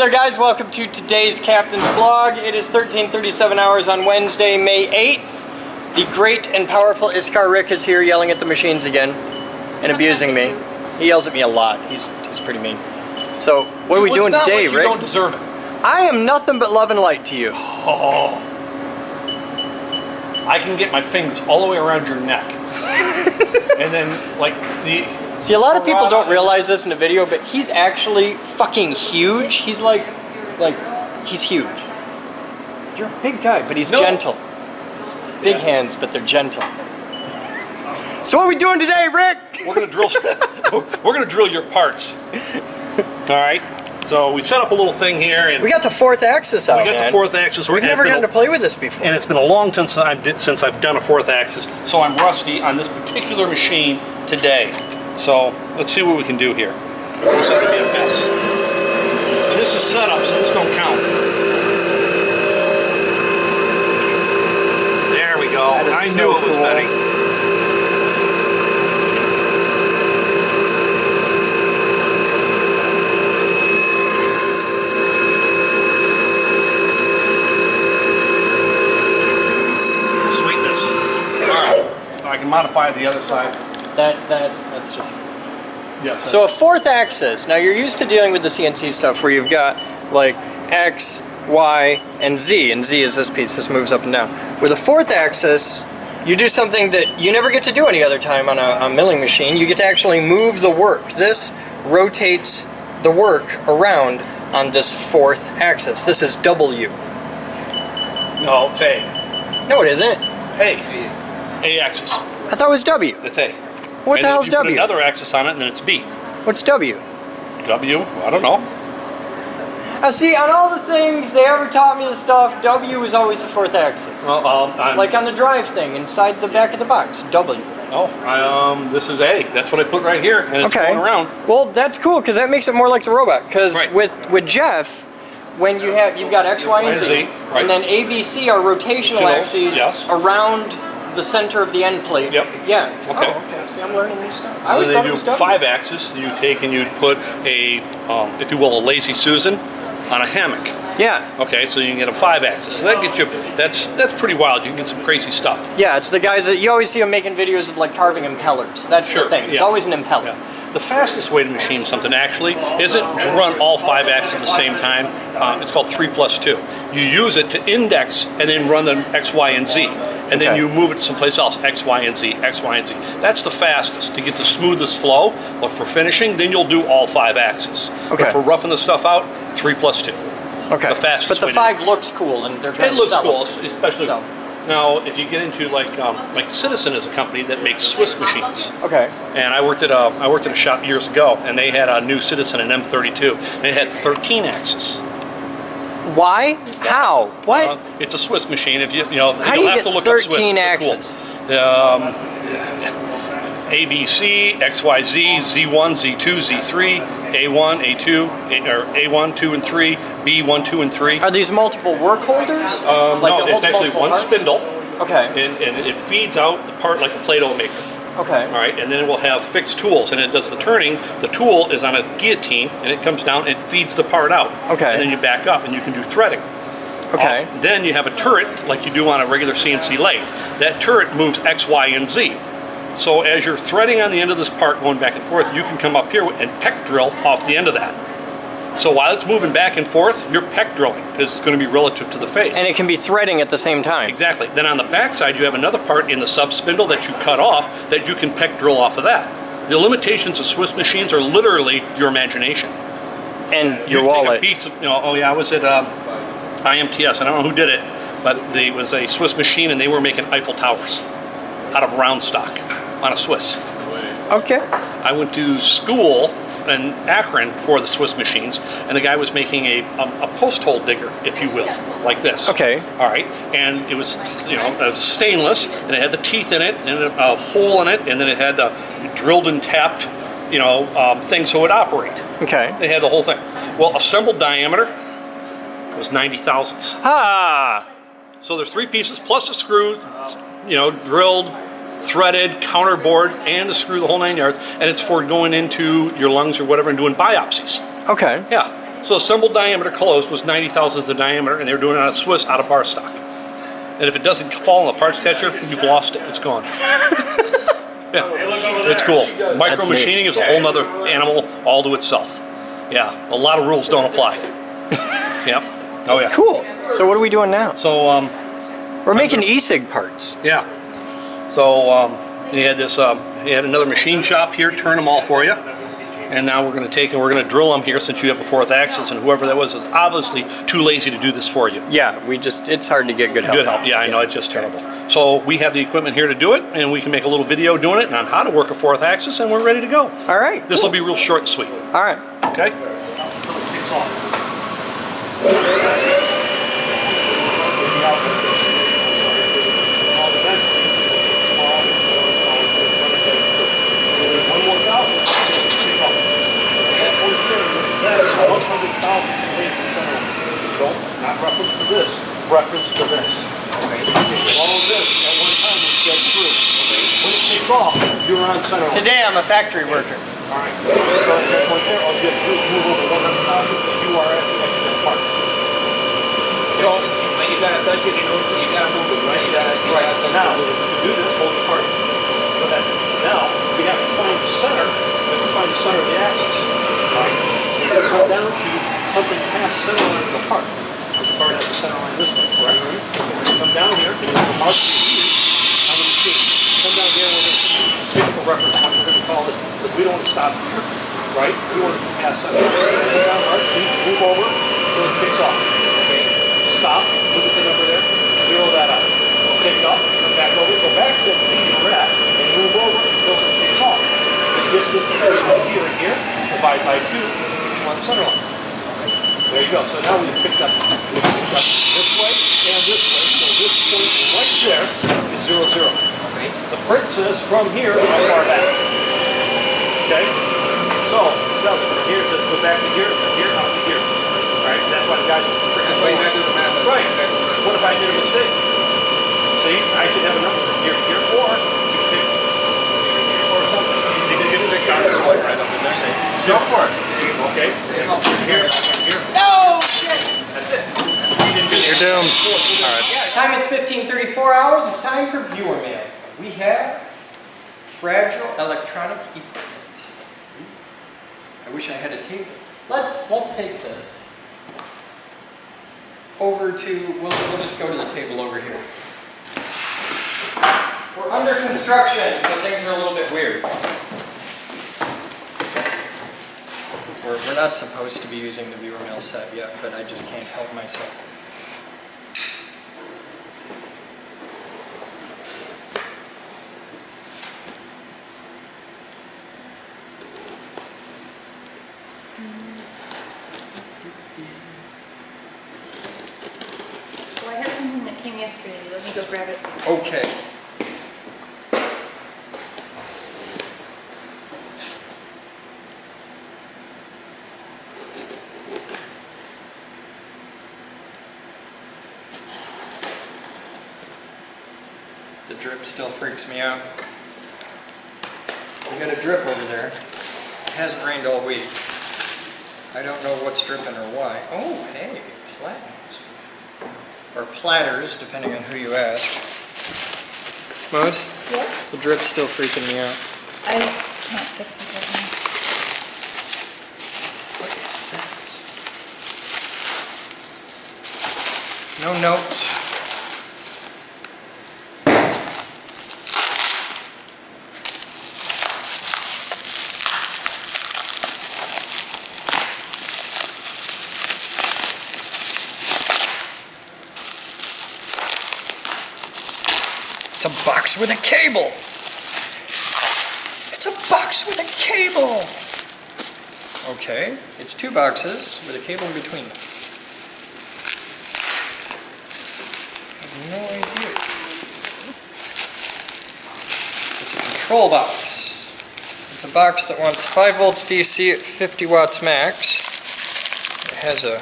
there, guys. Welcome to today's Captain's Vlog. It is 13:37 hours on Wednesday, May 8th. The great and powerful Iskar Rick is here yelling at the machines again and abusing me. He yells at me a lot. He's pretty mean. So, what are we doing today, Rick? You don't deserve it. I am nothing but love and light to you. Oh. I can get my fingers all the way around your neck. And then, like, See, a lot of people don't realize this in the video, but he's actually fucking huge. He's he's huge. You're a big guy, but he's gentle. He's big hands, but they're gentle. So what are we doing today, Rick? We're gonna drill. We're gonna drill your parts. All right. So we set up a little thing here, and we got the fourth axis out. We got the fourth axis. We've never gotten to play with this before, and it's been a long time since I've done a fourth axis. So I'm rusty on this particular machine today. So let's see what we can do here. This is gonna be a mess. And this is setup, so this don't count. There we go. I knew it was Betty. Sweetness. All right. I can modify the other side. That's just... Yes. So a fourth axis, now you're used to dealing with the CNC stuff where you've got like X, Y, and Z is this piece, this moves up and down. With a fourth axis, you do something that you never get to do any other time on a milling machine. You get to actually move the work. This rotates the work around on this fourth axis. This is W. No, it's A. No, it isn't. A axis. I thought it was W. It's A. What the hell's W? Put another axis on it, and then it's B. What's W? W? I don't know. Now see, on all the things they ever taught me the stuff, W is always the fourth axis. Like on the drive thing, inside the back of the box, W. Oh, this is A. That's what I put right here, and it's going around. Well, that's cool, because that makes it more like the robot. Because with Jeff, when you've got X, Y, and Z, and then A, B, C are rotational axes around the center of the end plate. Yep. Yeah. Okay. Oh, okay. See, I'm learning new stuff. I always thought it was W. 5 axis. You take and you put a, if you will, a lazy Susan on a hammock. Yeah. Okay, so you can get a 5 axis. So that gets you. That's pretty wild. You can get some crazy stuff. Yeah, it's the guys that you always see them making videos of like carving impellers. That's the thing. It's always an impeller. Yeah. The fastest way to machine something actually isn't to run all 5 axes at the same time. It's called 3+2. You use it to index and then run them X, Y, and Z. And then you move it someplace else, X, Y, and Z, X, Y, and Z. That's the fastest. To get the smoothest flow, but for finishing, then you'll do all 5 axes. Okay. But for roughing the stuff out, 3+2. Okay. The fastest. But the 5 looks cool, and they're trying to sell it. It looks cool, especially now if you get into like Citizen is a company that makes Swiss machines. Okay. And I worked at a shop years ago, and they had a new Citizen, an M32, and it had 13 axes. Why? How? What? It's a Swiss machine. If you'll How do you have get to look 13 up Swiss. axes? Cool. A, B, C, X, Y, Z, Z1, Z2, Z3, A1, A2, or A1, 2, and 3, B1, 2, and 3. Are these multiple work holders? No, it's actually one spindle. Okay. And it feeds out the part like a Play-Doh maker. Okay. All right, and then it will have fixed tools, and it does the turning. The tool is on a guillotine, and it comes down and it feeds the part out. Okay. And then you back up, and you can do threading. Okay. Then you have a turret, like you do on a regular CNC lathe. That turret moves X, Y, and Z. So as you're threading on the end of this part, going back and forth, you can come up here and peck drill off the end of that. So while it's moving back and forth, you're peck drilling, because it's going to be relative to the face. And it can be threading at the same time. Exactly. Then on the back side, you have another part in the sub spindle that you cut off that you can peck drill off of that. The limitations of Swiss machines are literally your imagination. And your wallet. I was at IMTS. I don't know who did it, but it was a Swiss machine, and they were making Eiffel Towers out of round stock on a Swiss. Okay. I went to school in Akron for the Swiss machines, and the guy was making a post hole digger, if you will, like this. Okay. All right, and it was stainless, and it had the teeth in it, and a hole in it, and then it had the drilled and tapped, thing so it would operate. Okay. They had the whole thing. Well, assembled diameter was 90 thousandths. Ah. So there's 3 pieces plus a screw, drilled, threaded, counterbored, and the screw, the whole 9 yards, and it's for going into your lungs or whatever and doing biopsies. Okay. Yeah. So assembled diameter closed was 90 thousandths of diameter, and they were doing it on a Swiss out of bar stock. And if it doesn't fall in the parts catcher, you've lost it. It's gone. Yeah, it's cool. Micro machining is a whole nother animal all to itself. Yeah, a lot of rules don't apply. Yep. Oh yeah. Cool. So what are we doing now? So We're making e-cig parts. yeah. So he had this. He had another machine shop here, turn them all for you. And now we're going to take and we're going to drill them here since you have a fourth axis, and whoever that was is obviously too lazy to do this for you. Yeah, it's hard to get good help. Good help, yeah, I know, it's just terrible. So we have the equipment here to do it, and we can make a little video doing it and on how to work a fourth axis, and we're ready to go. All right. This will be real short and sweet. All right. Okay? Not reference to this, reference to this. Okay. All of this at one time was dead through. Okay. When it takes off, you're on center line. Today I'm a factory worker. All right. So at that point there, I'll get through, move over 100,000, you are at the extra part. So when you gotta touch it, you gotta move it, right? You gotta now to do this, hold the part. So that now we have to find the center. We have to find the center of the axis. All right. We have to come down to something past center line of the part. The part has the center line this way, correct? So we're gonna come down here and we're gonna mark the here on the machine. Come down here and we're gonna pick up a reference point. We're gonna call it, but we don't want to stop here, right? We want to pass center. Come down, mark, move over until it kicks off. Okay. Stop. Look at the number there. Zero that out. Pick it up. Come back over. Go back to the Z we're at and move over until it kicks off. The distance between here and here divide by 2 each one center line. There you go. So now we've picked up this way and this way. So this point right there is 0, 0. Okay. The print says from here how far back. Okay. So from here it says go back to here, from here out to here. All right. That's why the guys. That's why you guys do the math. Right. What if I made a mistake? See, I should have a number from here to here, or you pick or something. You can stick out your way right up in there. Go for it. Okay. Here. No shit. That's it. You're doomed. All right. Yeah, time is 15:34 hours. It's time for viewer mail. We have fragile electronic equipment. I wish I had a table. Let's take this over to. We'll just go to the table over here. We're under construction, so things are a little bit weird. We're not supposed to be using the viewer mail set yet, but I just can't help myself. Well, I have something that came yesterday. Let me go grab it. Okay. The drip still freaks me out. We got a drip over there. It hasn't rained all week. I don't know what's dripping or why. Oh, hey, platters. Or platters, depending on who you ask. Mose? Yes? The drip's still freaking me out. I can't fix it right What is that? No notes. It's a box with a cable. It's a box with a cable. Okay, it's two boxes with a cable in between them. I have no idea. It's a control box. It's a box that wants 5 volts DC at 50 watts max. It has a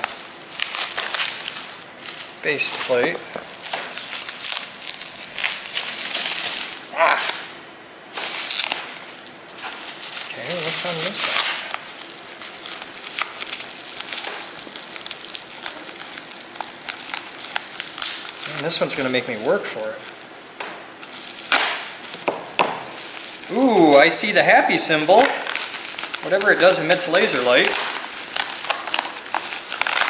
base plate. Okay, what's on this side? And this one's going to make me work for it. Ooh, I see the happy symbol. Whatever it does emits laser light.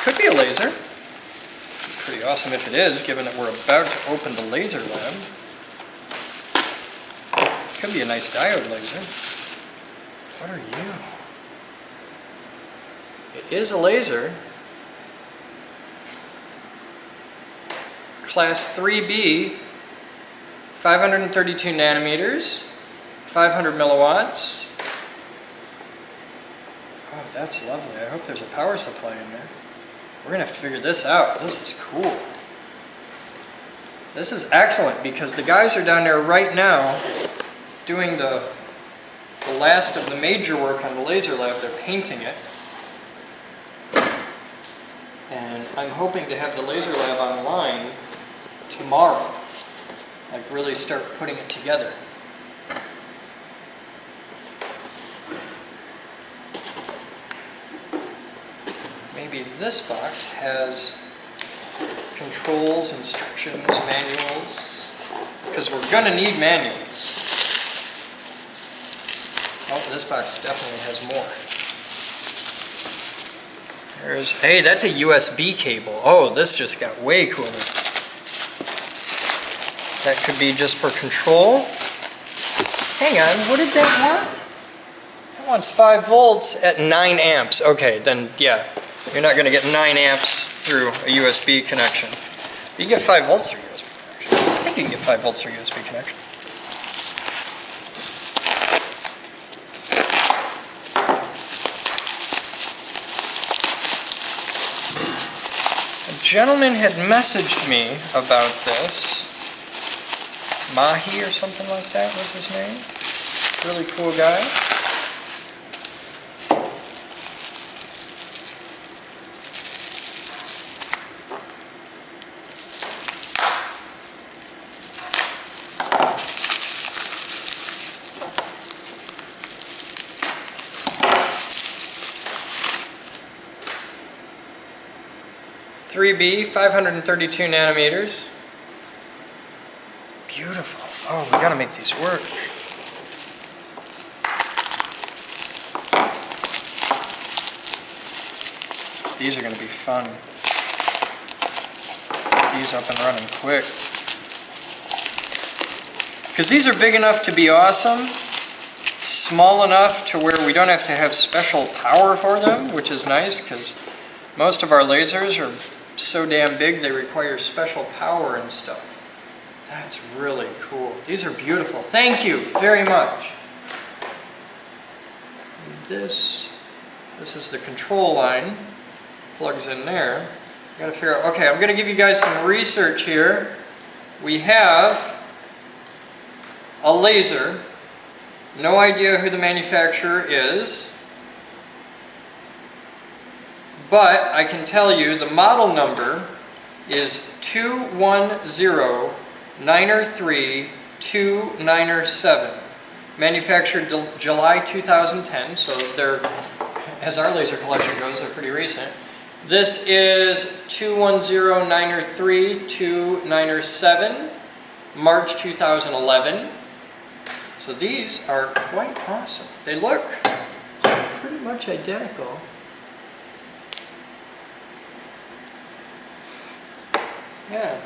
Could be a laser. Pretty awesome if it is, given that we're about to open the laser lab. Could be a nice diode laser. What are you? It is a laser. Class 3B, 532 nanometers, 500 milliwatts. Oh, that's lovely. I hope there's a power supply in there. We're going to have to figure this out. This is cool. This is excellent because the guys are down there right now doing the last of the major work on the laser lab. They're painting it. And I'm hoping to have the laser lab online tomorrow. Like really start putting it together. Maybe this box has controls, instructions, manuals, because we're going to need manuals. Oh, this box definitely has more. Hey, that's a USB cable. Oh, this just got way cooler. That could be just for control. Hang on, what did that want? That wants 5 volts at 9 amps. Okay, then yeah, you're not going to get 9 amps through a USB connection. You can get 5 volts through USB connection. I think you can get 5 volts through USB connection. A gentleman had messaged me about this. Mahi or something like that was his name. Really cool guy. .3B, 532 nanometers. Beautiful. Oh, we gotta make these work. These are gonna be fun. Get these up and running quick. Because these are big enough to be awesome, small enough to where we don't have to have special power for them, which is nice because most of our lasers are so damn big they require special power and stuff. That's really cool. These are beautiful. Thank you very much. This is the control line. Plugs in there. I gotta figure out, okay, I'm gonna give you guys some research here. We have a laser. No idea who the manufacturer is. But I can tell you the model number is 210-903-297. Manufactured July 2010, so they're, as our laser collection goes, they're pretty recent. This is 210-903-297, March 2011. So these are quite awesome. They look pretty much identical. Yeah.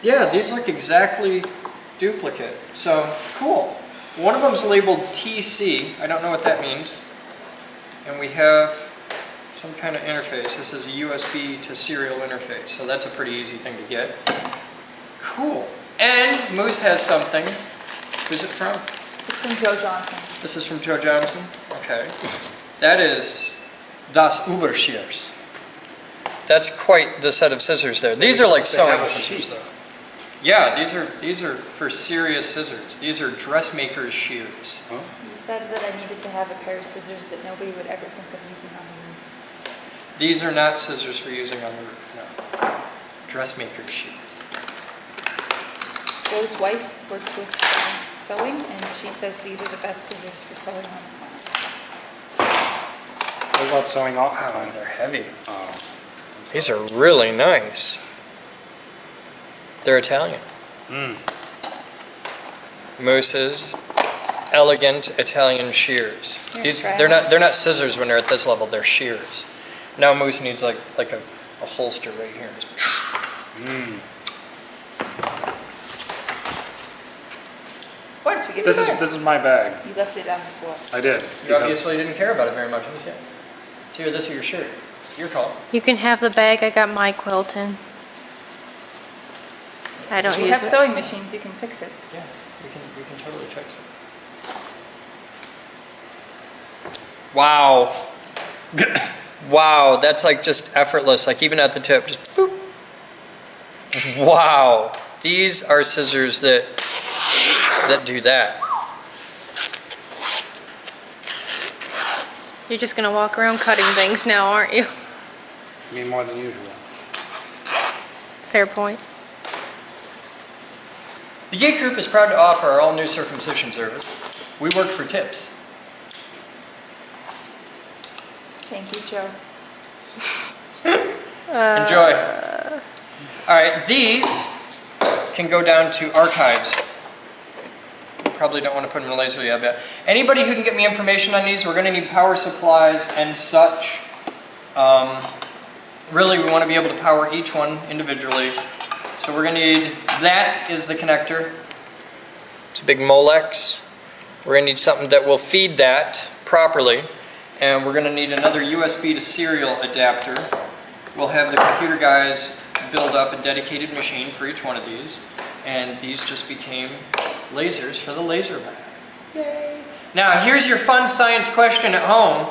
Yeah, these look exactly duplicate. So, cool. One of them is labeled TC. I don't know what that means. And we have some kind of interface. This is a USB to serial interface. So that's a pretty easy thing to get. Cool. And Moose has something. Who's it from? It's from Joe Johnson. This is from Joe Johnson? Okay. That is Das Übershears. That's quite the set of scissors there. These are like sewing scissors though. Yeah, these are for serious scissors. These are dressmaker's shears. Huh? You said that I needed to have a pair of scissors that nobody would ever think of using on the roof. These are not scissors for using on the roof, no. Dressmaker's shears. Joe's wife works with sewing, and she says these are the best scissors for sewing on the planet. What about sewing off? Wow, they're heavy. These are really nice. They're Italian. Moose's elegant Italian shears. Here, These try they're not scissors when they're at this level. They're shears. Now Moose needs like a holster right here. What? Did you get This it is back? this is my bag. You left it on the floor. I did. You because- obviously didn't care about it very much. Let me see it. It's either this or your shirt. Your call. You can have the bag. I got my quilt in. I don't You use have it. sewing machines, you can fix it. Yeah, we can totally fix it. Wow. Wow, that's like just effortless, like even at the tip, just boop. Wow. These are scissors that do that. You're just gonna walk around cutting things now, aren't you? I mean, more than usual. Fair point. The Gate Group is proud to offer our all-new circumcision service. We work for tips. Thank you, Joe. Enjoy. All right, these can go down to archives. Probably don't want to put them in laser yet. Anybody who can get me information on these, we're going to need power supplies and such. Really, we want to be able to power each one individually. So we're going to need, that is the connector. It's a big Molex. We're going to need something that will feed that properly. And we're going to need another USB to serial adapter. We'll have the computer guys build up a dedicated machine for each one of these. And these just became lasers for the laser lab. Yay! Now, here's your fun science question at home.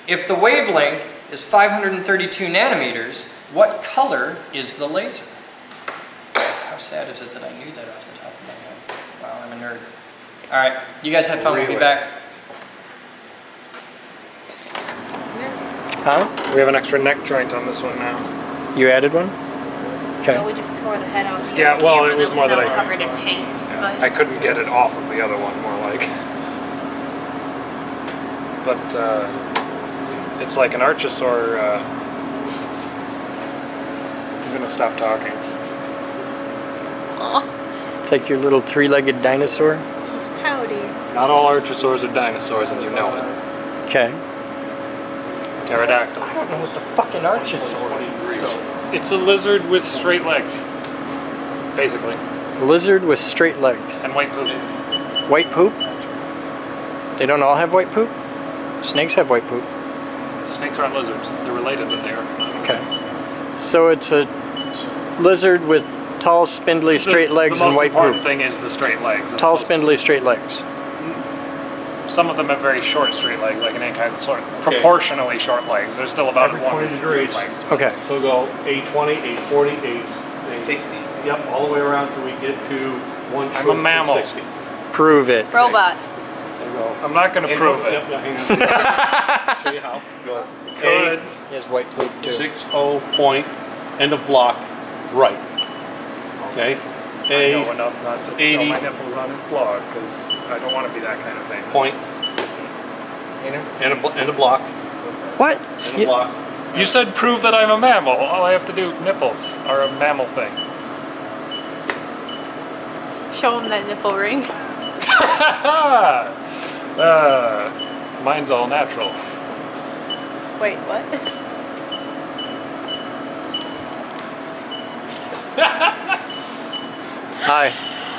If the wavelength is 532 nanometers, what color is the laser? How sad is it that I knew that off the top of my head? Wow, I'm a nerd. All right, you guys have fun. We'll be back. Huh? We have an extra neck joint on this one now. You added one? Okay. Well, we just tore the head off the Yeah, other well, camera it was that more now that I- covered in paint. I But couldn't get it off of the other one, more like. But it's like an archosaur. I'm gonna stop talking. aw, It's like your little three-legged dinosaur. he's pouty. Not all archosaurs are dinosaurs, and you know it. Okay. Pterodactyls. I don't know what the fucking archosaur is. It's a lizard with straight legs, basically, Lizard with straight legs. and white poop. White poop? They don't all have white poop? Snakes have white poop. Snakes aren't lizards. They're related, but they are. Okay. So it's a lizard with tall, spindly, straight legs and white The most important poop. thing is the straight legs. as Tall, opposed to- spindly, straight legs. Some of them have very short straight legs, like an ankylosaur. Proportionally short legs. They're still about Every as long 20 as degrees. legs. Okay. So go 820, 840, 860. Yep, all the way around till we get to one. I'm a mammal. 60. Prove it. Robot. So go. I'm not going to prove it. Yep, hang on. Show you how. Go. Could. He has white poop too. 60 point, end of block, right. Okay. I know A enough not to 80. show my nipples on his blog, because I don't want to be that kind of thing. point, end of block, What? end of block. You said prove that I'm a mammal. All I have to do, nipples are a mammal thing. Show him that nipple ring. Mine's all natural. Wait, what? Hi.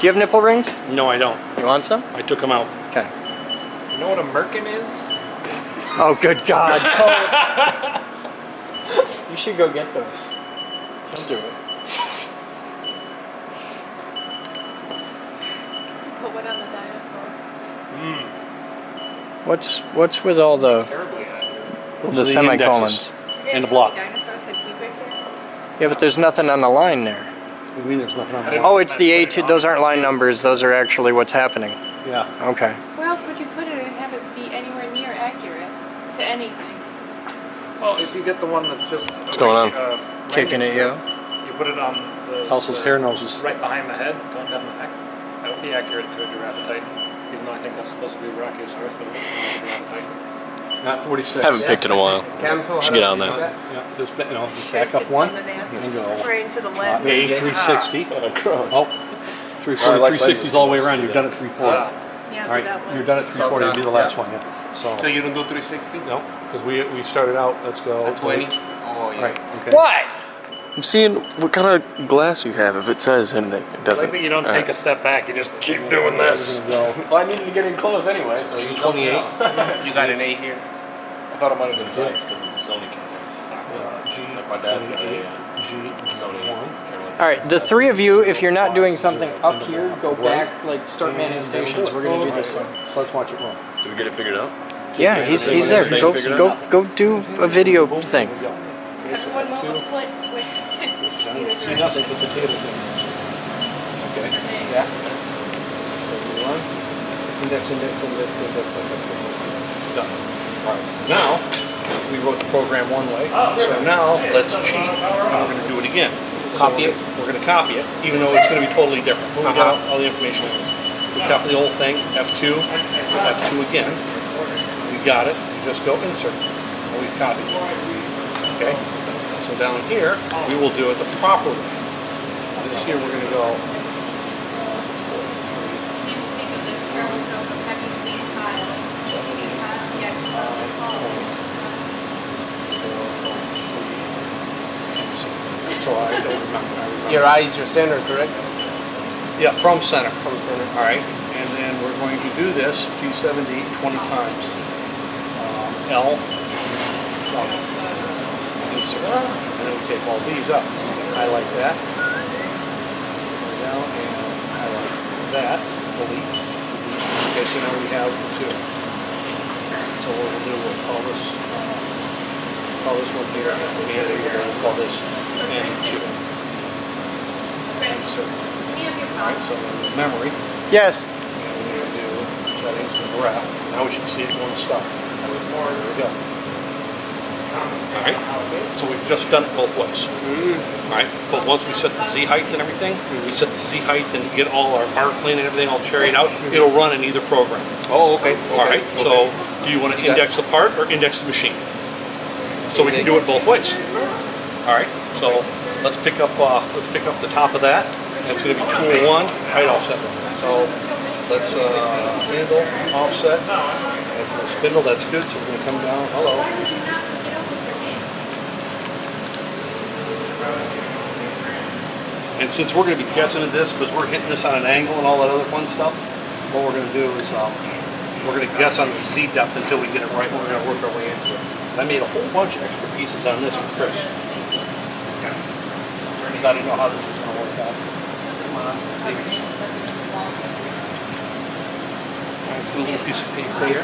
Do you have nipple rings? No, I don't. You want some? I took them out. Okay. You know what a merkin is? Oh, good God. You should go get those. Don't do it. Put one on the dinosaur. What's with all the Terribly accurate. the semicolons? End of block. Dinosaurs had poop right there? Yeah, but there's nothing on the line there. What do you mean there's nothing on Oh, it's the A2. Those aren't line numbers. Those are actually what's happening. Yeah. Okay. Where else would you put it and have it be anywhere near accurate to anything? Well, if you get the one that's just what's going on? Kicking at you? You put it on the House's hair noses. right behind the head, going down the neck. That would be accurate to a giraffe titan, even though I think that's supposed to be a brachiosaurus, but it's not a giraffe titan. not 46. Haven't picked in a while. Cancel. Should get on that. Yeah, just, just back up one and go. Right into the left. A 360. Oh, 340, I like 360s all the way around. You're done at 340. Yeah, All right, that one. you're done at 340. It'll be the last Yeah. one. Yeah. So you don't do 360? No, because we started out. Let's go. At 20? Oh, yeah. Right. Okay. What? I'm seeing what kind of glass you have. If it says anything, it I doesn't. like that you don't take a step back, you just keep doing this. Go. Well, I needed to get in close anyway, so you 28. You got an 8 here? I thought it might have been nice because it's a Sony camera. G. Like my dad's got a G. Sony camera. All right, the three of you, if you're not doing something up here, go back, like start manning stations. We're gonna do this. So let's watch it run. Did we get it figured out? Yeah, he's there. Go do a video thing. Here we go. Okay, so Everyone F2. move a foot with either See direction. nothing, put the potatoes in. Okay. Yeah. 71. Index. Done. All right. Now, we wrote the program one way. So now, let's cheat. And we're going to do it again. Copy it? We're going to copy it, even though it's going to be totally different. We got all the information is. We copy the whole thing, F2, F2 again. We got it. You just go insert. And we've copied it. Okay? So down here, we will do it the proper way. This here, we're going to go. So I don't remember. Your eye is your center, correct? Yeah, from center. From center. All right, and then we're going to do this P70 20 times. L 20. Insert. And then we take all these out. So we can highlight that. Go down and highlight that. Delete. Okay, so now we have the two. So what we'll do, we'll call this one here, and we'll call this N2. Insert. All right, so memory. Yes. And we're going to do settings and graph. Now we should see it going to start. There we go. All right, so we've just done it both ways. All right, but once we set the Z height and everything, we set the Z height and get all our art plane and everything all cherried out, it'll run in either program. Oh, okay. All right, so do you want to index the part or index the machine? So we can do it both ways. All right, so let's pick up the top of that. That's going to be tool 1, height offset. So let's handle offset. That's the spindle. That's good. So we're going to come down. Hello. And since we're going to be guessing at this because we're hitting this on an angle and all that other fun stuff, what we're going to do is we're going to guess on the Z depth until we get it right. We're going to work our way into it. And I made a whole bunch of extra pieces on this for Chris. Because I didn't know how this was going to work out. Come on, see. Let's get a little piece of paper here.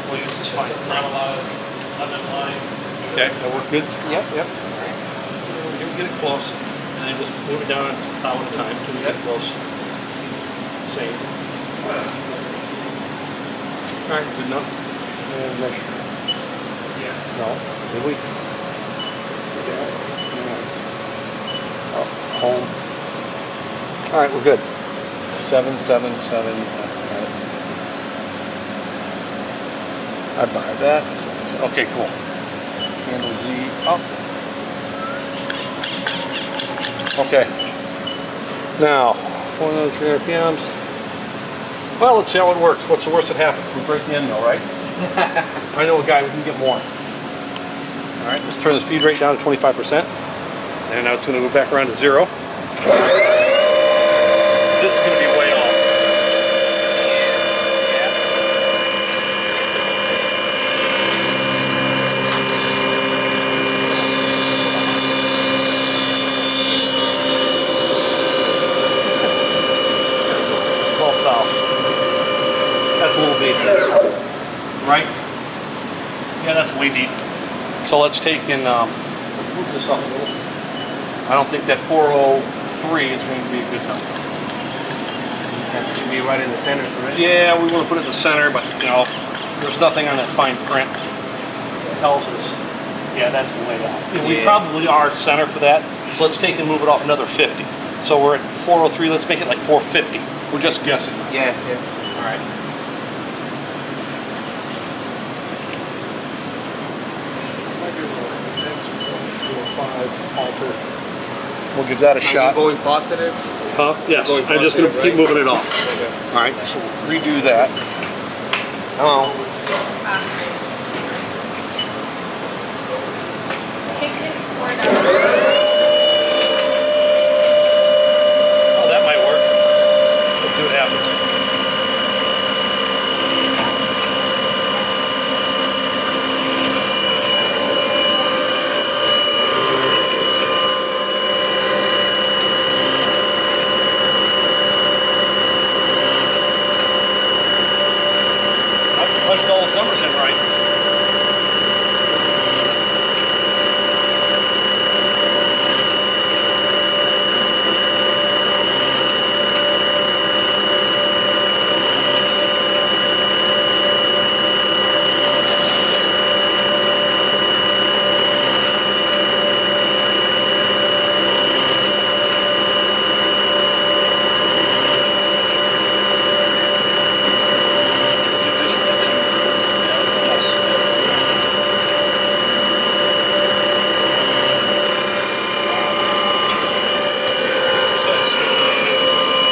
We'll use this fine. Not a lot of underline. Okay, that work good? Yep. Here we get it close, and then just move it down a thou at a time until we get close. Same. All right, good enough. And measure. No, did we? Oh, home. All right, we're good. 7, 7, 7. I buy that. Okay, cool. Handle Z up. Okay. Now, 403 RPMs. Well, let's see how it works. What's the worst that happens? We break the end mill, right? I know a guy who can get more. All right, let's turn the speed rate down to 25%. And now it's going to go back around to 0. This is going to be way off. That's a little deep, right? Yeah, that's way deep. So let's take and move this up a little. I don't think that 403 is going to be a good number. That should be right in the center, correct? Yeah, we want to put it in the center, but you know, there's nothing on that fine print that tells us. Yeah, that's way off. We probably are center for that. So let's take and move it off another 50. So we're at 403. Let's make it like 450. We're just guessing. Yeah. All right. alter. We'll give that a shot. Going positive. Huh? Yes, Going I'm just gonna positive, keep right? moving it off. All right, so we'll redo that. Oh, Take this board out. oh, that might work. Let's see what happens. I punched all those numbers in right.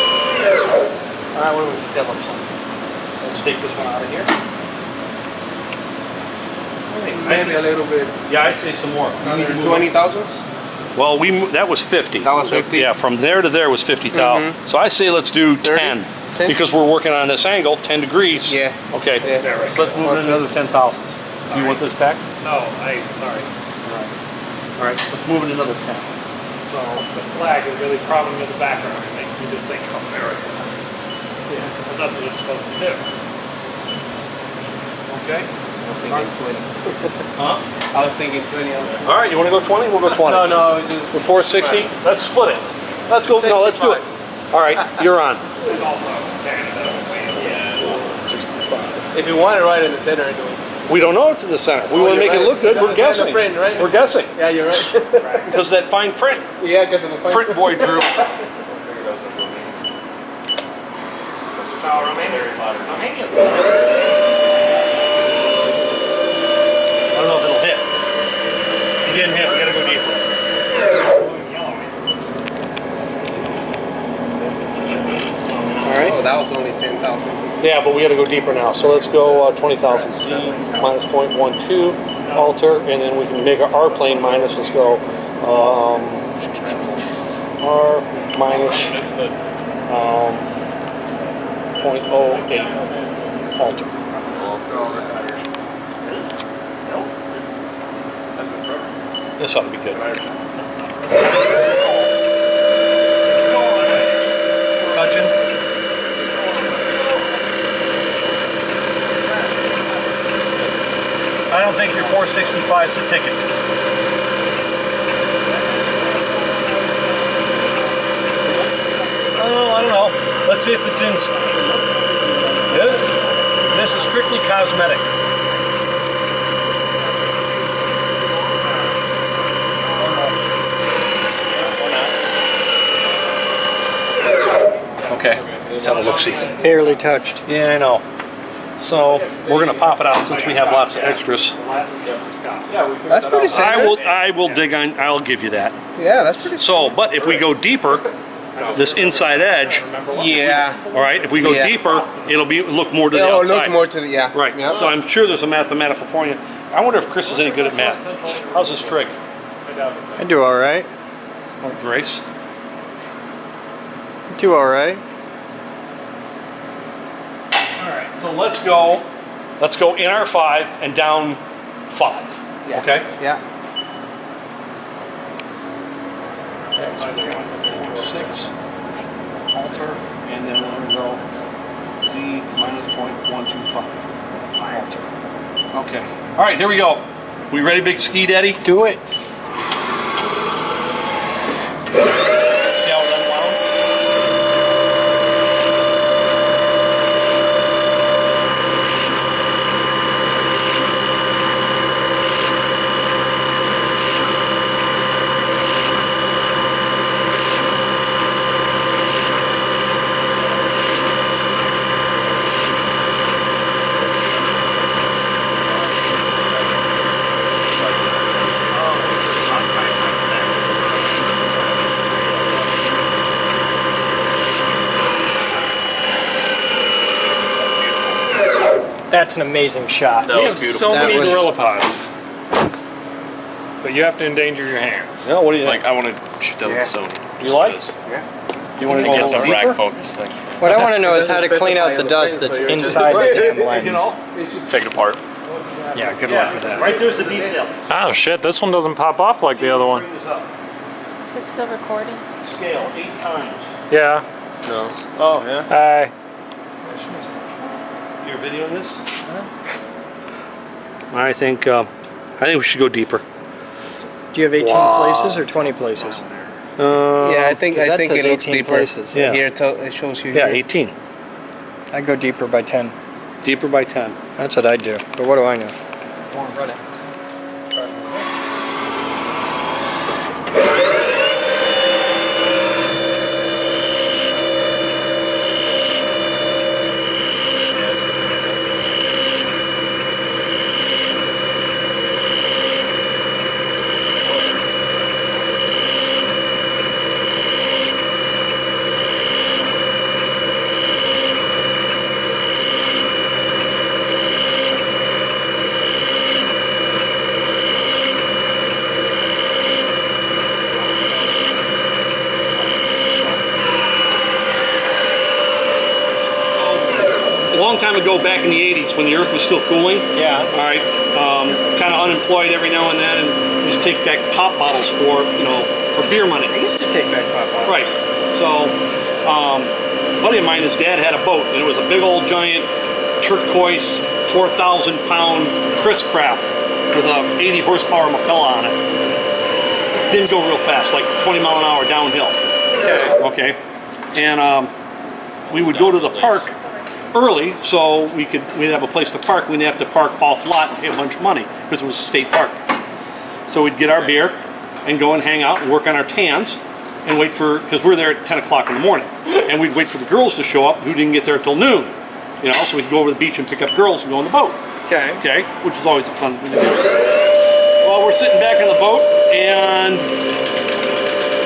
All right, what do we think that looks like? Let's take this one out of here. Maybe a little bit. Yeah, I say some more. Under 20,000. Well, that was 50. That was 50? Yeah, from there to there was 50,000. So I say let's do 30? 10. 10? Because we're working on this angle, 10 degrees. Yeah. Okay. Yeah. So let's move it another 10 thousandths. You want this back? No, sorry. All right, let's move it another 10. So the flag is really prominent in the background. It makes me just think of America. Yeah. Because that's what it's supposed to do. Okay. I was thinking 20. Huh? I was thinking 20. All right, you want to go 20? We'll go 20. No, it's just. For 460? Let's split it. Let's go. No, let's do it. 65. All right, you're on. It's also Canada. 65. If you want it right in the center, anyways. We don't know it's in the center. We Oh, want to you're make it right. look good. That's We're the center guessing. print, right? We're guessing. Yeah, you're right. Because that fine print. Yeah, because of the Print boy Drew. Romania. I don't know if it'll hit. It didn't hit. We gotta go deeper. All right. Oh, that was only 10,000. Yeah, but we gotta go deeper now. So let's go 20,000 Z minus 0.12 alter, and then we can make our plane minus. Let's go R minus 0.08 alter. This ought to be good. Touching. I don't think your 465 is a ticket. Oh, I don't know. Let's see if it's in. This is strictly cosmetic. Okay, let's have a look-see. Barely touched. Yeah, I know. So we're gonna pop it out since we have lots of extras. That's pretty standard. I will dig on. I'll give you that. Yeah, that's pretty. So, but if we go deeper, this inside edge. Yeah. All right. If we go Yeah. deeper, it'll look more to the It'll outside. look more to the Right. Yeah. So I'm sure there's a mathematical formula. I wonder if Chris is any good at math. How's his trig? I do all right. Oh, Grace. Do all right. All right. So let's go. Let's go in our 5 and down 5. Yeah. Okay. Yeah. 6 alter, and then we're going to go Z minus 0.125 alter. Okay. All right, here we go. We ready, Big Ski Daddy? Do it. See how it unwound? That's an amazing shot. That We was have beautiful. so That many was- gorilla pods. But you have to endanger your hands. No, what do you think? Like, I want to shoot that with Sony. You like? Yeah. You want to Get go some deeper? rack focus thing. What I want to know is how to clean out the dust that's inside the damn lens. Take it apart. Yeah, good luck with that. Right there's the detail. Oh shit, this one doesn't pop off like the other one. Bring this up. Is it still recording? Scale 8 times. Yeah. No. Oh, yeah. Hey. You're videoing this? I think we should go deeper. Do you have 18 places or 20 places? Yeah, I think 'Cause that it says looks 18 deeper. places. Yeah. Here it shows you. Yeah, here. 18. I go deeper by 10. Deeper by 10. That's what I do. But what do I know? I want to run it. A long time ago, back in the 80s, when the Earth was still cooling, Yeah. all right, kind of unemployed every now and then, and used to take back pop bottles for beer money. I used to take back pop bottles. Right. So, a buddy of mine, his dad had a boat, and it was a big old giant turquoise 4,000-pound Chris Craft with a 80 horsepower Macella on it. Didn't go real fast, like 20 mile an hour downhill. Okay. And we would go to the park early, so we'd have a place to park. We didn't have to park off lot and pay a bunch of money because it was a state park. So we'd get our beer and go and hang out and work on our tans and wait for, because we're there at 10 o'clock in the morning, and we'd wait for the girls to show up who didn't get there till noon. You know, so we'd go over to the beach and pick up girls and go on the boat. Okay, which was always a fun thing to do. Well, we're sitting back in the boat, and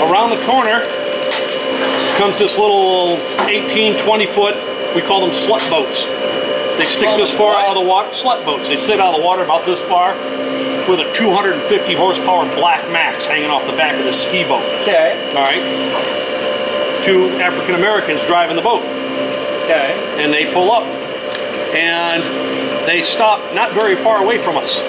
around the corner comes this little 18, 20 foot, we call them slut boats. They stick this far out of the water, slut boats. They sit out of the water about this far with a 250 horsepower Black Max hanging off the back of the ski boat. Okay. All right. Two African Americans driving the boat. Okay. And they pull up and they stop not very far away from us.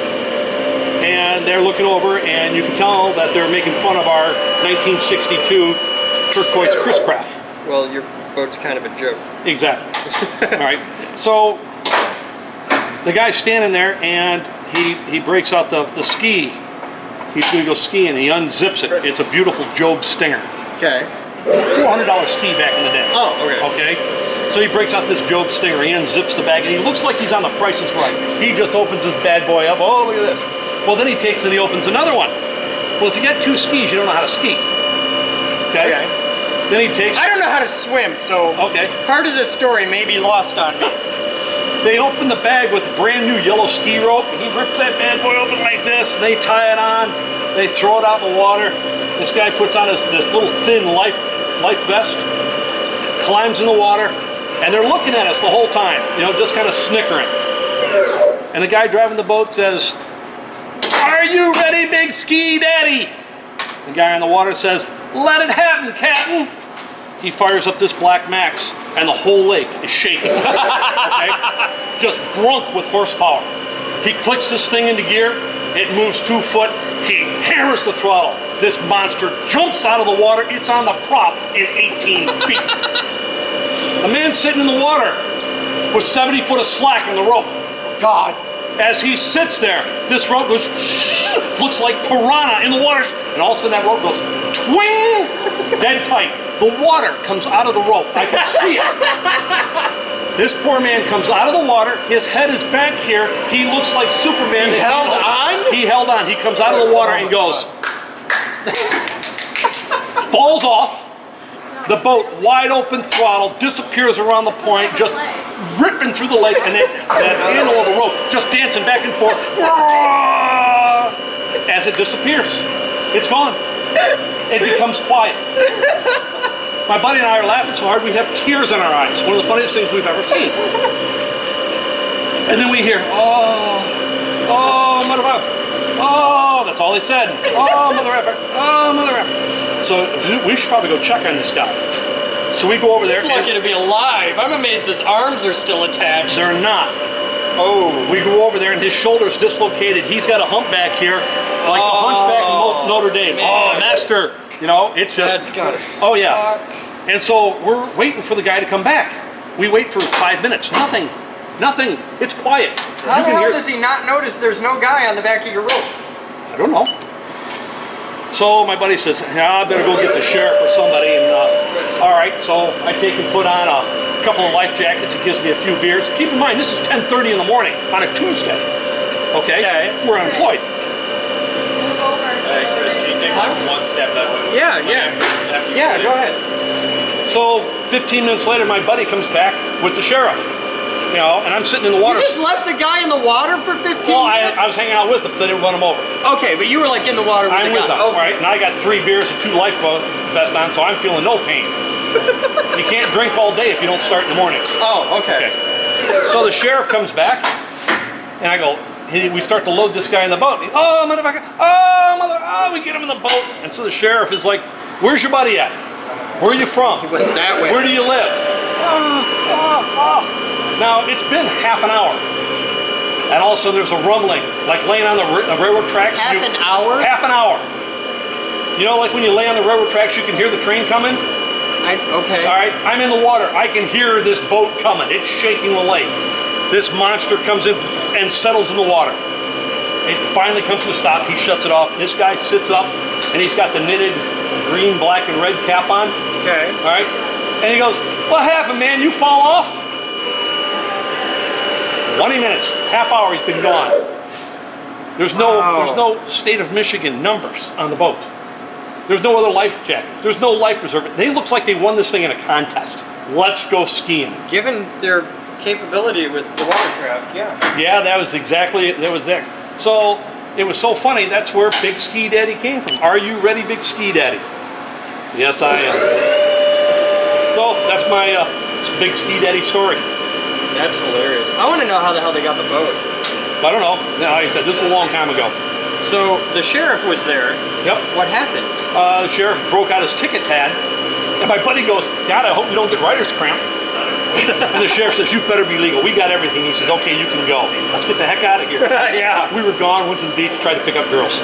And they're looking over, and you can tell that they're making fun of our 1962 turquoise Chris Craft. Well, your boat's kind of a joke. Exactly. All right. So the guy's standing there, and he breaks out the ski. He's going to go skiing, and he unzips it. It's a beautiful Job Stinger. Okay. $400 ski back in the day. Oh, okay. Okay. So he breaks out this Job Stinger. He unzips the bag, and he looks like he's on The Price is Right. He just opens this bad boy up. Oh, look at this. Well, then he takes and he opens another one. Well, if you got two skis, you don't know how to ski. Okay. Then he takes. I don't know how to swim, so Okay. part of this story may be lost on me. They open the bag with brand new yellow ski rope, and he rips that bad boy open like this, and they tie it on, they throw it out in the water. This guy puts on this little thin life vest, climbs in the water, and they're looking at us the whole time, just kind of snickering. And the guy driving the boat says, "Are you ready, big ski daddy?" The guy on the water says, "Let it happen, Captain." He fires up this Black Max, and the whole lake is shaking. Okay? Just drunk with horsepower. He clicks this thing into gear, it moves 2 foot, he hammers the throttle. This monster jumps out of the water, it's on the prop in 18 feet. A man sitting in the water with 70 foot of slack in the rope. God. As he sits there, this rope goes, looks like piranha in the water, and all of a sudden that rope goes, twing, dead tight. The water comes out of the rope. I can see it. This poor man comes out of the water. His head is back here. He looks like Superman. He held on? He held on. He comes out of the water and goes, falls off. The boat, wide open throttle, disappears around the point, just ripping through the lake, and that handle of the rope just dancing back and forth as it disappears. It's gone. It becomes quiet. My buddy and I are laughing so hard we have tears in our eyes. One of the funniest things we've ever seen. And then we hear, oh, mother effer. Oh, that's all they said. Oh, mother effer. Oh, mother effer. So we should probably go check on this guy. So we go over there. He's lucky to be alive. I'm amazed his arms are still attached. They're not. Oh. We go over there and his shoulder's dislocated. He's got a hump back here, like the hunchback of Notre Dame. Man. Oh, master. You know, it's just. That's gotta Oh, yeah. suck. And so we're waiting for the guy to come back. We wait for 5 minutes. Nothing. Nothing. It's quiet. How You the can hell hear- does he not notice there's no guy on the back of your rope? I don't know. So my buddy says, yeah, I better go get the sheriff or somebody. And all right, so I take and put on a couple of life jackets. He gives me a few beers. Keep in mind, this is 10:30 in the morning on a Tuesday. Okay, we're unemployed. Move over. Hey, Chris, can you take like one step that way? Yeah, yeah. Yeah, go ahead. So 15 minutes later, my buddy comes back with the sheriff. You know, and I'm sitting in the water. You just left the guy in the water for 15 Well, minutes? I was hanging out with him, so I didn't run him over. Okay, but you were like in the water with I'm the with guy. him, right? And I got 3 beers and 2 lifeboat vests on, so I'm feeling no pain. You can't drink all day if you don't start in the morning. Oh, okay. So the sheriff comes back, and I go, we start to load this guy in the boat. Oh, motherfucker! Oh, mother! Oh, we get him in the boat. And so the sheriff is like, where's your buddy at? Where are you from? He went that way. Where do you live? Now, it's been half an hour. And all of a sudden there's a rumbling, like laying on the railroad tracks. Half an hour? Half an hour. You know, like when you lay on the railroad tracks, you can hear the train coming? Okay. All right, I'm in the water. I can hear this boat coming. It's shaking the lake. This monster comes in and settles in the water. It finally comes to a stop. He shuts it off. This guy sits up, and he's got the knitted green, black, and red cap on. Okay. All right, and he goes, "What happened, man? You fall off?" 20 minutes, half hour. He's been gone. There's no state of Michigan numbers on the boat. There's no other life jacket. There's no life preserver. They look like they won this thing in a contest. Let's go skiing. Given their capability with the watercraft, yeah. Yeah, that was exactly it. That was there. So it was so funny. That's where Big Ski Daddy came from. Are you ready, Big Ski Daddy? Yes, I am. So that's my Big Ski Daddy story. That's hilarious. I want to know how the hell they got the boat. I don't know. Like I said, this is a long time ago. So the sheriff was there. Yep. What happened? The sheriff broke out his ticket pad, and my buddy goes, "Dad, I hope you don't get writer's cramp." And the sheriff says, "You better be legal. We got everything." He says, "Okay, you can go. Let's get the heck out of here." Yeah. We were gone, went to the beach, tried to pick up girls.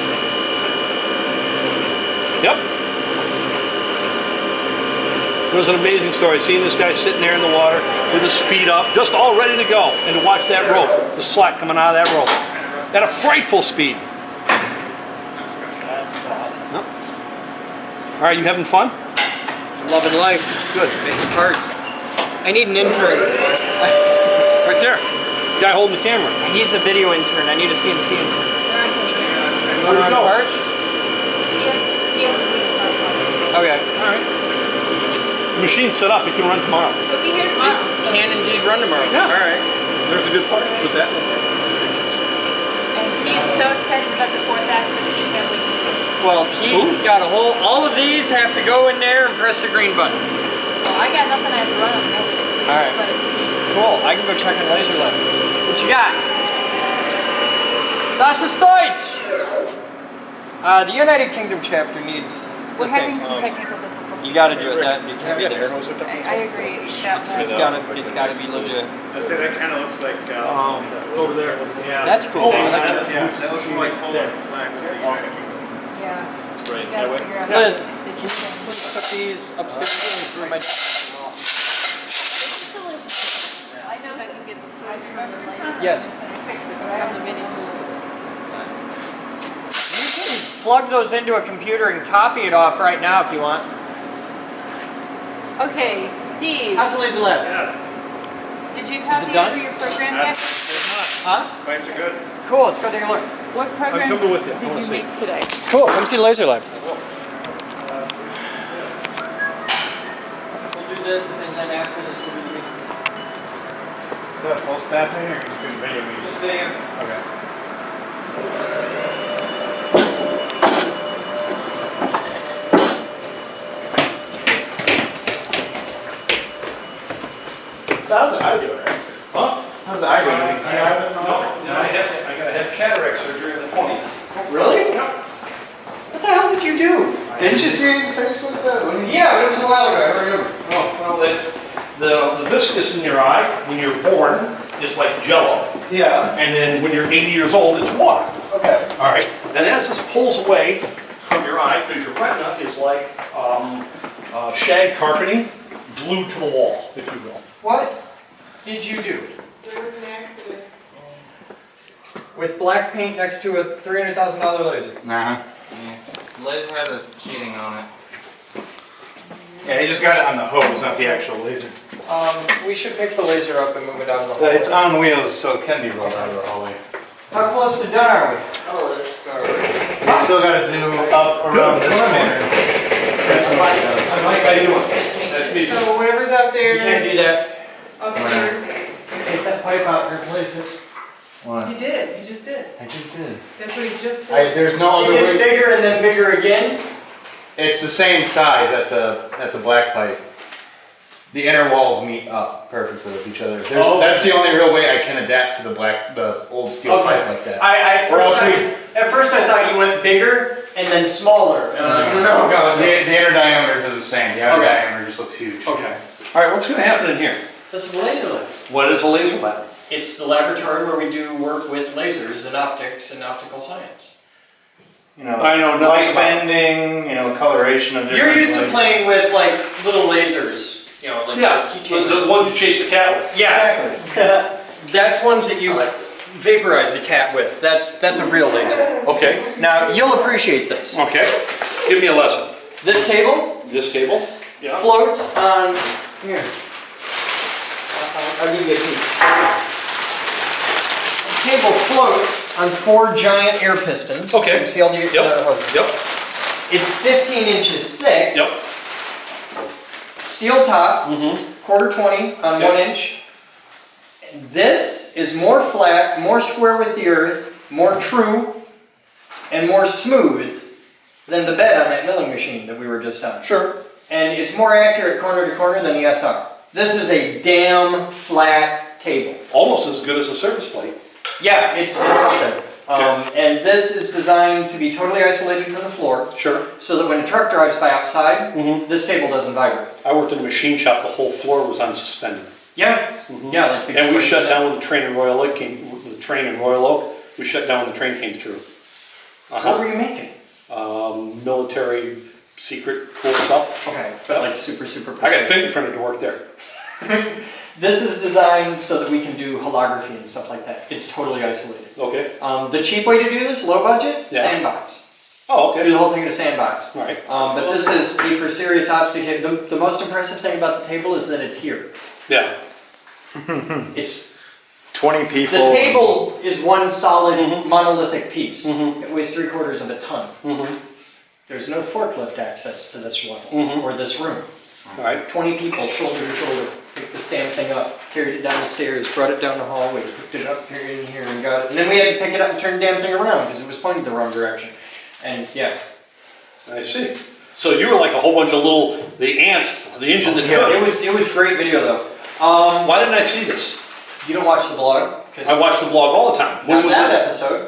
Yep. It was an amazing story. Seeing this guy sitting there in the water with his feet up, just all ready to go, and to watch that rope, the slack coming out of that rope, at a frightful speed. That's awesome. Yep. All right, you having fun? Loving life. Good. Making parts. I need an intern. Right there. Guy holding the camera. He's a video intern. I need a CNC intern. You want to run go. parts? Okay. All right. The machine's set up. You can run tomorrow. We'll be here tomorrow. Can indeed run tomorrow. Yeah. All right. There's a good part. Put that. And he's so excited about the 4th axis, he can't wait. Well, he's got a whole. All of these have to go in there and press the green button. Well, I got nothing I have to run on. All right. Cool. I can go check on laser lab. What you got? Das ist Deutsch. The United Kingdom chapter needs. We're the having thing. some technical difficulties. You got to do it. That because I agree. That it's got to be legit. I say that kind of looks like. Over there. Yeah. That's cool. I like that. Yeah, that looks more like Poland's flag. yeah. Right. You gotta figure out Liz, how can you please put these upstairs and through my. I know if I can get the food from the lady. Yes. From the videos. You can plug those into a computer and copy it off right now if you want. Okay, Steve, How's the laser lab? Yes. did you copy done? over your program yet? Huh? Pipes are good. Cool. Let's go take a look. What program coming with you. I did wanna you see. make today? Cool. Come see the laser lab. We'll do this, and then after this, we'll do. Is that a full staff thing or are you just doing video meetings? Just video. Okay. So how's it? How you doing? Huh? How's the eye doing? No, I gotta have cataract surgery in the 20th. Really? Yep. What the hell did you do? Didn't you see his face with that? Yeah, it was a while ago, I remember. Oh, well, the viscous in your eye, when you're born, is like jello. Yeah, And then when you're 80 years old, it's water. okay. All right. And as this pulls away from your eye, because your retina is like shag carpeting glued to the wall, if you will. What did you do? There was an accident. With black paint next to a $300,000 laser? Nah. Yeah. Laser had a cheating on it. Yeah, he just got it on the hose, not the actual laser. We should pick the laser up and move it down the hallway. It's on wheels, so it can be rolled out of the hallway. How close to done are we? We still got to do up around this corner. That's what it's done. Mike, how you doing? That's me. So whatever's up You can't there, do that. up there, Take that pipe out and replace it. he did, he just did. I just did. That's what he just did. There's no It other gets way. bigger and then bigger again. It's the same size at the black pipe. The inner walls meet up perfectly with each other. That's the only real way I can adapt to the old steel pipe like that. At first I thought you went bigger and then smaller. And I'm like, no, God, no. The inner diameters are the same. The outer Okay. diameter just looks huge. Okay. All right, what's going to happen in here? This is the laser lab. What is a laser lab? It's the laboratory where we do work with lasers and optics and optical science. You know, I know nothing light about- bending, coloration of different You're used to lights. playing with like little lasers, like Yeah, keychains. the ones you chase the cat with. Yeah, that's ones that you vaporize the cat with. That's a real laser. Okay, Now you'll appreciate this. okay. Give me a lesson. This table This table? Yeah. floats on here. I'll give you a peek. The table floats on 4 giant air pistons. Okay. You can see all the hoses. Yep, It's 15 inches thick. yep. Steel top, Mm-hmm. quarter 20 on Okay. 1 inch. This is more flat, more square with the earth, more true, and more smooth than the bed on that milling machine that we were just on. Sure. And it's more accurate corner to corner than the SR. This is a damn flat table. Almost as good as a surface plate. Yeah, it's something. And this is designed to be totally isolated from the floor, Sure. so that when a truck drives by outside, Mhm. this table doesn't vibrate. I worked in a machine shop, the whole floor was unsuspended. Yeah, yeah, like big And we swings shut and down when the train in Royal Oak came, the train in Royal Oak, we shut down when the train came through. that. What were you making? Military secret cool stuff. Okay, but like super I got precise. fingerprinted to work there. This is designed so that we can do holography and stuff like that. It's totally isolated. Okay. The cheap way to do this, low budget, Yeah. sandbox. Oh, Do okay. the whole thing in a sandbox. All right. But this is a for serious ops. The most impressive thing about the table is that it's here. Yeah. It's 20 the people. table is one solid Mhm. monolithic piece. Mhm. It weighs 3/4 of a ton. Mm-hmm. There's no forklift access to this level Mhm. or this room. All right. 20 people, shoulder to shoulder, picked this damn thing up, carried it down the stairs, brought it down the hallway, picked it up, carried it in here, and got it. And then we had to pick it up and turn the damn thing around because it was pointed the wrong direction. And yeah, I see. So you were like a whole bunch of the ants, the engine that it was great video though. Why didn't I see this? You don't watch the blog? 'Cause I watch the blog all the time. When not was that this? episode.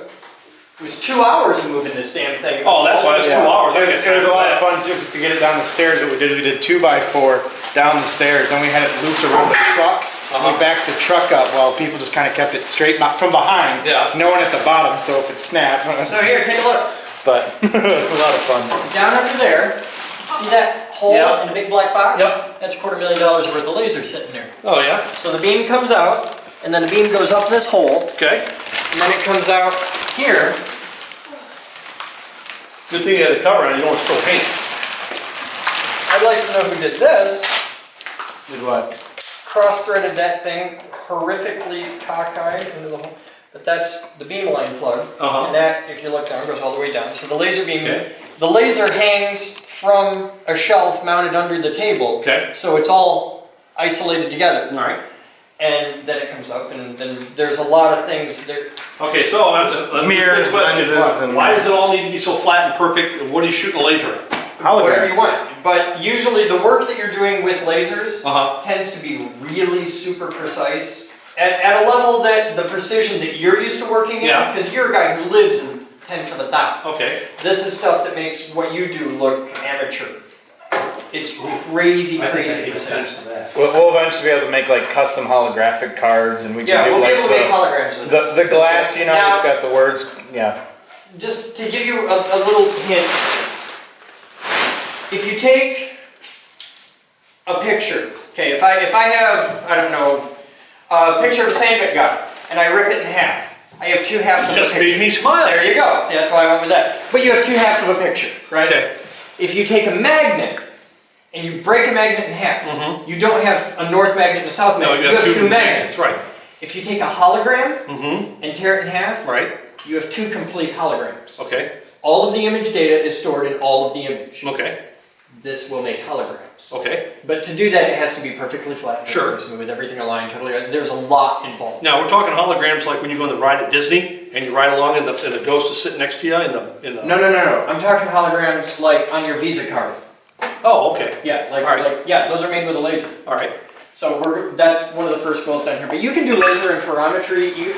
It was 2 hours of moving this damn thing. Oh, that's why it's 2 hours. I guess It was a lot of fun too, to get it down the stairs. What we did 2x4 down the stairs, and we had it looped around the truck. And we backed the truck up while people just kind of kept it straight from behind. Yeah. No one at the bottom, so if it snapped. So here, take a look. But it was a lot of fun. Down under there, see that hole Yeah. in the big black box? Yep. That's $250,000 worth of laser sitting there. Oh, yeah? So the beam comes out, and then the beam goes up this hole, Okay. and then it comes out here. Good thing you had a cover on it, you don't want to spill paint. I'd like to know who did this. Did what? Cross-threaded that thing horrifically cockeyed into the hole. But that's the beam line plug. Uh-huh. And that, if you look down, goes all the way down. So the laser beam, Okay. the laser hangs from a shelf mounted under the table. Okay. So it's all isolated together. All right. And then it comes up, and then there's a lot of things there. Okay, so Mirrors, lenses, and- why does it all need to be so flat and perfect? What are you shooting a laser at? Whatever you want. But usually the work that you're doing with lasers Uh-huh. tends to be really super precise At a level that the precision that you're used to working Yeah. in, because you're a guy who lives in tenths of a thou. Okay. This is stuff that makes what you do look amateur. It's crazy precision. We'll eventually be able to make like custom holographic cards, and we can Yeah, do we'll like be able to make holograms with this. the glass, you know, Now- it's got the words. Yeah. Just to give you a little hint, if you take a picture, okay, if I have, I don't know, a picture of a sandwich guy, and I rip it in half, I have two halves of a Just picture. made me smile. There you go. See, that's why I went with that. But you have two halves of a picture, right? Okay. If you take a magnet and you break a magnet in half, you don't have a north magnet and a south No, magnet. you have two magnets. Right. If you take a hologram and tear it in half, Right. you have two complete holograms. Okay. All of the image data is stored in all of the image. Okay. This will make holograms. Okay. But to do that, it has to be perfectly flat, Sure. perfectly smooth, everything aligned, totally. There's a lot involved. Now we're talking holograms like when you go on the ride at Disney and you ride along and the ghost is sitting next to you in the. No. I'm talking holograms like on your Visa card. Oh, okay. Yeah, All right. yeah, those are made with a laser. All right. So that's one of the first goals down here. But you can do laser interferometry.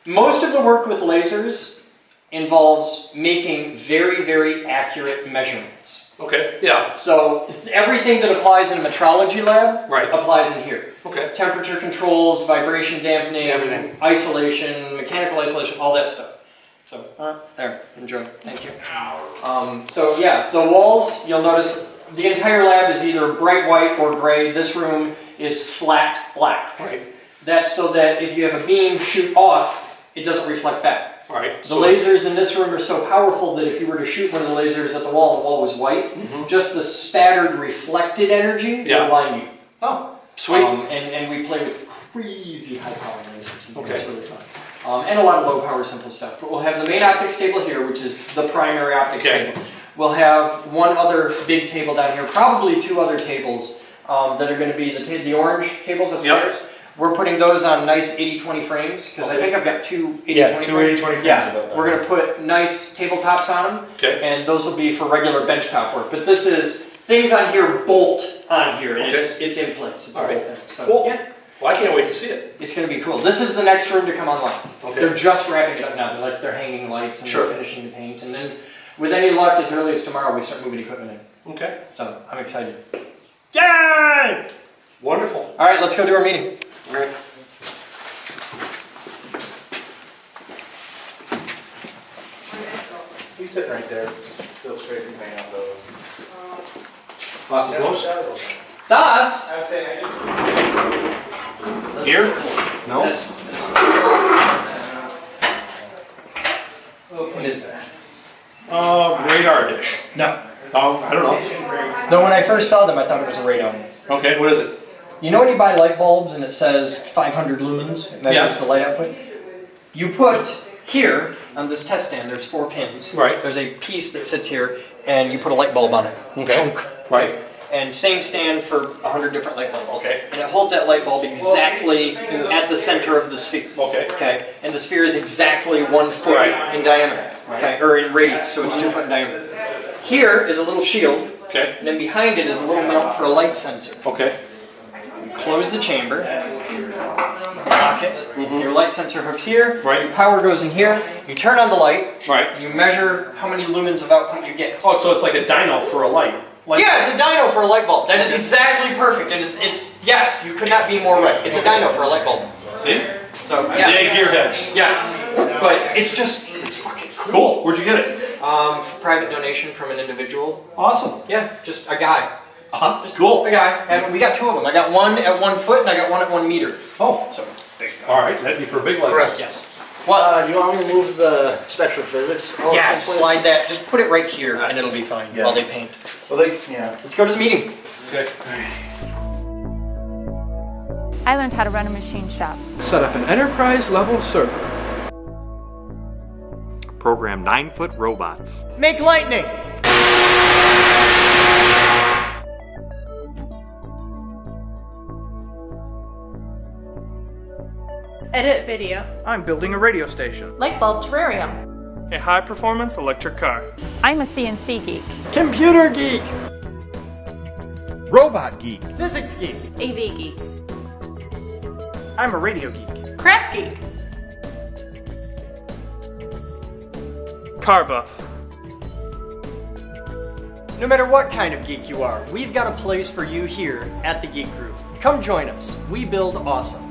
Most of the work with lasers involves making very, very accurate measurements. Okay. Yeah. So everything that applies in a metrology lab Right. applies in here. Okay. Temperature controls, vibration dampening, Everything. isolation, mechanical isolation, all that stuff. So, there, enjoy, thank you. So yeah, the walls, you'll notice the entire lab is either bright white or gray. This room is flat black. Right. That's so that if you have a beam shoot off, it doesn't reflect back. All right. The lasers in this room are so powerful that if you were to shoot one of the lasers at the wall and the wall was white, just the spattered reflected energy will blind you. Oh, sweet. And we play with crazy high power lasers. And Okay. It's really fun. And a lot of low power simple stuff. But we'll have the main optics table here, which is the primary optics Okay. table. We'll have one other big table down here, probably two other tables that are going to be the orange tables upstairs. Yep. We're putting those on nice 80-20 frames, because I think I've got two 80-20 Yeah, two frames. 80-20 frames Yeah, about that. we're going to put nice tabletops on them, Okay. and those will be for regular benchtop work. But this is, things on here bolt on here, and it's in place. It's All the right. whole thing. So, Cool. yeah. Well, I can't wait to see it. It's going to be cool. This is the next room to come online. Okay. They're just wrapping it up now. They're hanging lights and Sure. they're finishing the paint. And then, with any luck, as early as tomorrow, we start moving equipment in. Okay. So, I'm excited. Yay! Wonderful. All right, let's go do our meeting. All right. He's sitting right there, still scraping paint off those. Das! I was saying, I just. Here? No. This. What is that? Radar dish. No. Oh, I don't know. Though when I first saw them, I thought it was a radon. Okay, what is it? You know when you buy light bulbs and it says 500 lumens, it measures Yeah. the light output? You put here, on this test stand, there's 4 pins. Right. There's a piece that sits here, and you put a light bulb on it. Okay. Chunk. Right. And same stand for 100 different light bulbs. Okay. And it holds that light bulb exactly at the center of the sphere. Okay. Okay. And the sphere is exactly 1 foot Right. in diameter. Okay. Or in radius, so it's 2 foot in diameter. Here is a little shield, Okay. and then behind it is a little mount for a light sensor. Okay. Close the chamber, lock it, your light sensor hooks here, Right. your power goes in here, you turn on the light, Right. and you measure how many lumens of output you get. Oh, so it's like a dyno for a light. Like, Yeah, it's a dyno for a light bulb. That is exactly perfect. It's yes, you could not be more right. It's a dyno for a light bulb. See? So yeah. Yay, gearheads. Yes, but it's fucking cool. Cool. Where'd you get it? Private donation from an individual. Awesome. Yeah, just a guy. Uh-huh. Cool. A guy. And we got 2 of them. I got one at 1 foot and I got one at 1 meter. Oh, So, all right. That'd be for a big light. yes. What? Do you want me to move the spectral physics? Yes, slide that. Just put it right here, and it'll be fine while they paint. Well, yeah. Let's go to the meeting. Okay. I learned how to run a machine shop. Set up an enterprise level server. Program 9-foot robots. Make lightning. Edit video. I'm building a radio station. Light bulb terrarium. A high-performance electric car. I'm a CNC geek. Computer geek. Robot geek. Physics geek. AV geek. I'm a radio geek. Craft Geek. Car buff. No matter what kind of geek you are, we've got a place for you here at the Geek Group. Come join us. We build awesome.